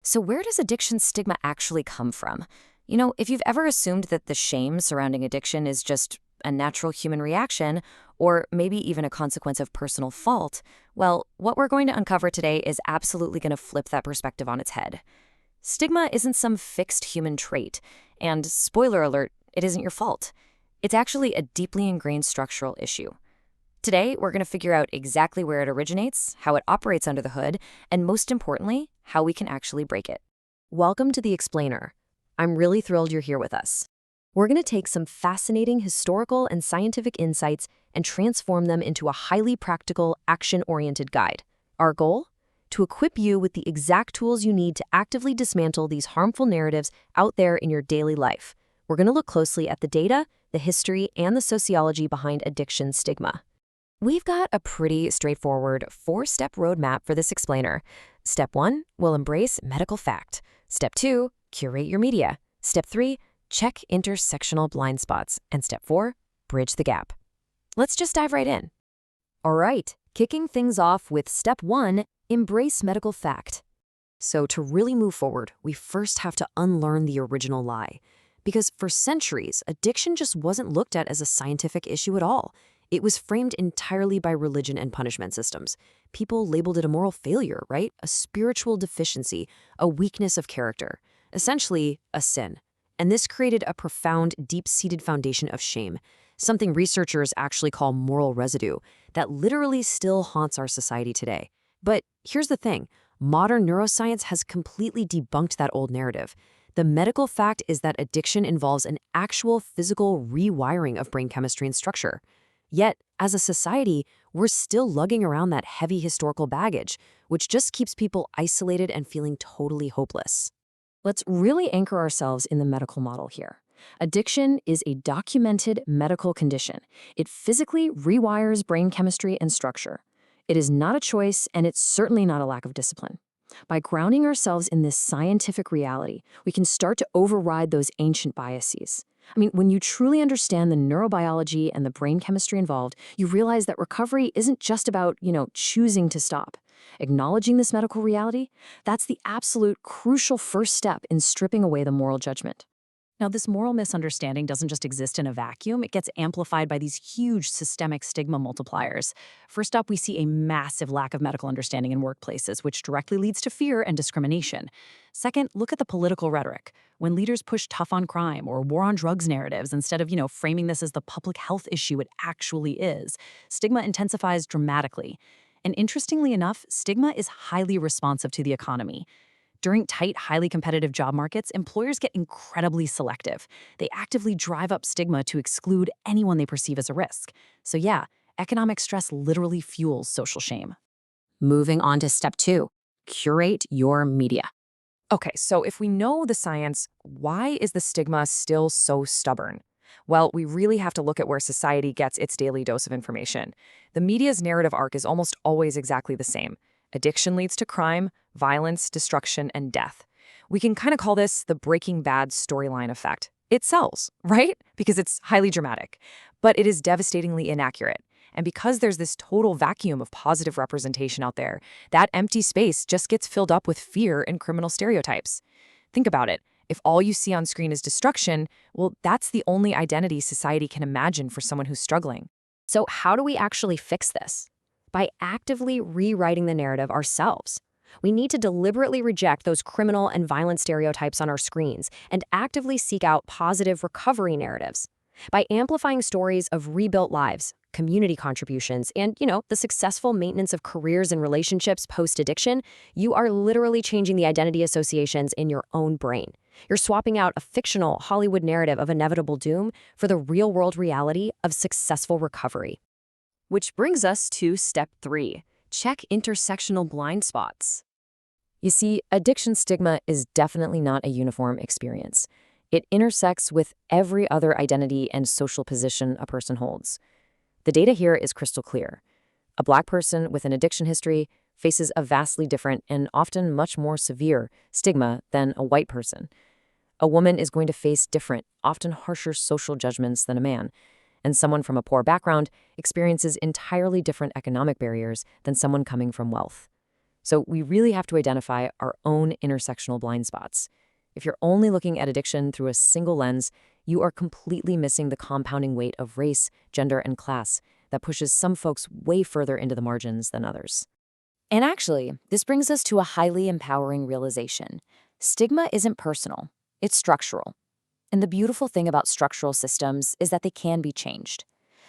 So where does addiction stigma actually come from? If you've ever assumed that the shame surrounding addiction is just a natural human reaction, or maybe even a consequence of personal fault, well, what we're going to uncover today is absolutely going to flip that perspective on its head. Stigma isn't some fixed human trait, and spoiler alert, it isn't your fault. It's actually a deeply ingrained structural issue. Today, we're going to figure out exactly where it originates, how it operates under the hood, and most importantly, how we can actually break it. Welcome to The Explainer. I'm really thrilled you're here with us. We're going to take some fascinating historical and scientific insights and transform them into a highly practical, action-oriented guide. Our goal? To equip you with the exact tools you need to actively dismantle these harmful narratives out there in your daily life. We're going to look closely at the data, the history, and the sociology behind addiction stigma. We've got a pretty straightforward 4-step roadmap for this explainer. Step 1, we'll embrace medical fact. Step 2, curate your media. Step 3, check intersectional blind spots. And Step 4, bridge the gap. Let's just dive right in. All right, kicking things off with Step 1, embrace medical fact. So to really move forward, we first have to unlearn the original lie. Because for centuries, addiction just wasn't looked at as a scientific issue at all. It was framed entirely by religion and punishment systems. People labeled it a moral failure, right? A spiritual deficiency, a weakness of character. Essentially, a sin. And this created a profound, deep-seated foundation of shame, something researchers actually call moral residue, that literally still haunts our society today. But here's the thing. Modern neuroscience has completely debunked that old narrative. The medical fact is that addiction involves an actual physical rewiring of brain chemistry and structure. Yet, as a society, we're still lugging around that heavy historical baggage, which just keeps people isolated and feeling totally hopeless. Let's really anchor ourselves in the medical model here. Addiction is a documented medical condition. It physically rewires brain chemistry and structure. It is not a choice, and it's certainly not a lack of discipline. By grounding ourselves in this scientific reality, we can start to override those ancient biases. When you truly understand the neurobiology and the brain chemistry involved, you realize that recovery isn't just about, choosing to stop. Acknowledging this medical reality, that's the absolute crucial first step in stripping away the moral judgment. Now, this moral misunderstanding doesn't just exist in a vacuum. It gets amplified by these huge systemic stigma multipliers. First up, we see a massive lack of medical understanding in workplaces, which directly leads to fear and discrimination. Second, look at the political rhetoric. When leaders push tough on crime or war on drugs narratives instead of, framing this as the public health issue it actually is, stigma intensifies dramatically. And interestingly enough, stigma is highly responsive to the economy. During tight, highly competitive job markets, employers get incredibly selective. They actively drive up stigma to exclude anyone they perceive as a risk. So yeah, economic stress literally fuels social shame. Moving on to Step 2, curate your media. Okay, so if we know the science, why is the stigma still so stubborn? Well, we really have to look at where society gets its daily dose of information. The media's narrative arc is almost always exactly the same. Addiction leads to crime, violence, destruction, and death. We can kind of call this the Breaking Bad storyline effect. It sells, right? Because it's highly dramatic. But it is devastatingly inaccurate. And because there's this total vacuum of positive representation out there, that empty space just gets filled up with fear and criminal stereotypes. Think about it. If all you see on screen is destruction, well, that's the only identity society can imagine for someone who's struggling. So how do we actually fix this? By actively rewriting the narrative ourselves. We need to deliberately reject those criminal and violent stereotypes on our screens and actively seek out positive recovery narratives. By amplifying stories of rebuilt lives, community contributions, and, the successful maintenance of careers and relationships post-addiction, you are literally changing the identity associations in your own brain. You're swapping out a fictional Hollywood narrative of inevitable doom for the real-world reality of successful recovery. Which brings us to Step 3, check intersectional blind spots. You see, addiction stigma is definitely not a uniform experience. It intersects with every other identity and social position a person holds. The data here is crystal clear. A Black person with an addiction history faces a vastly different and often much more severe stigma than a white person. A woman is going to face different, often harsher social judgments than a man. And someone from a poor background experiences entirely different economic barriers than someone coming from wealth. So we really have to identify our own intersectional blind spots. If you're only looking at addiction through a single lens, you are completely missing the compounding weight of race, gender, and class that pushes some folks way further into the margins than others. And actually, this brings us to a highly empowering realization. Stigma isn't personal, it's structural. And the beautiful thing about structural systems is that they can be changed.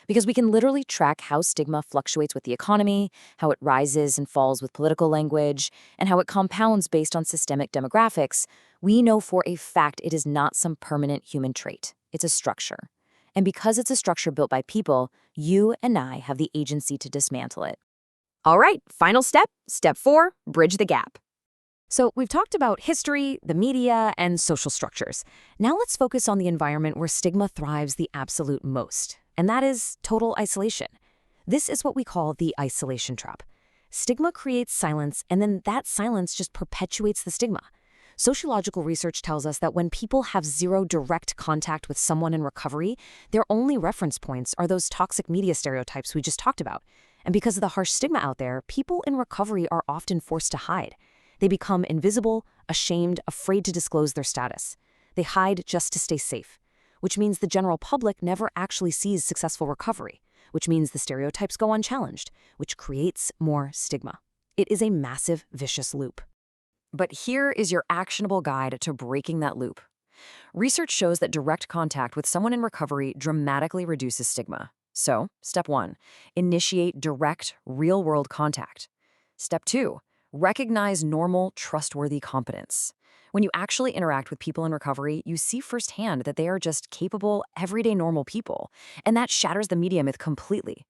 Because we can literally track how stigma fluctuates with the economy, how it rises and falls with political language, and how it compounds based on systemic demographics. We know for a fact it is not some permanent human trait. It's a structure. And because it's a structure built by people, you and I have the agency to dismantle it. All right, final step, step 4, bridge the gap. So we've talked about history, the media, and social structures. Now let's focus on the environment where stigma thrives the absolute most, and that is total isolation. This is what we call the isolation trap. Stigma creates silence, and then that silence just perpetuates the stigma. Sociological research tells us that when people have zero direct contact with someone in recovery, their only reference points are those toxic media stereotypes we just talked about. And because of the harsh stigma out there, people in recovery are often forced to hide. They become invisible, ashamed, afraid to disclose their status. They hide just to stay safe, which means the general public never actually sees successful recovery, which means the stereotypes go unchallenged, which creates more stigma. It is a massive, vicious loop. But here is your actionable guide to breaking that loop. Research shows that direct contact with someone in recovery dramatically reduces stigma. So, step 1, initiate direct, real-world contact. Step 2, recognize normal, trustworthy competence. When you actually interact with people in recovery, you see firsthand that they are just capable, everyday normal people, and that shatters the media myth completely.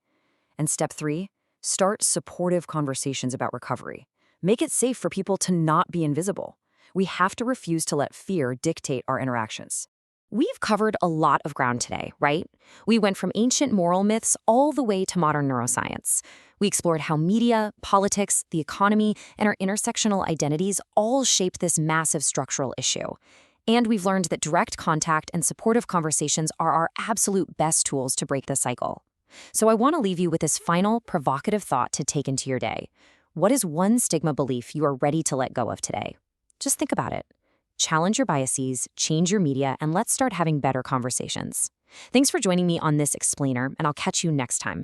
And step 3, start supportive conversations about recovery. Make it safe for people to not be invisible. We have to refuse to let fear dictate our interactions. We've covered a lot of ground today, right? We went from ancient moral myths all the way to modern neuroscience. We explored how media, politics, the economy, and our intersectional identities all shape this massive structural issue. And we've learned that direct contact and supportive conversations are our absolute best tools to break the cycle. So I want to leave you with this final, provocative thought to take into your day. What is one stigma belief you are ready to let go of today? Just think about it. Challenge your biases, change your media, and let's start having better conversations. Thanks for joining me on this explainer, and I'll catch you next time.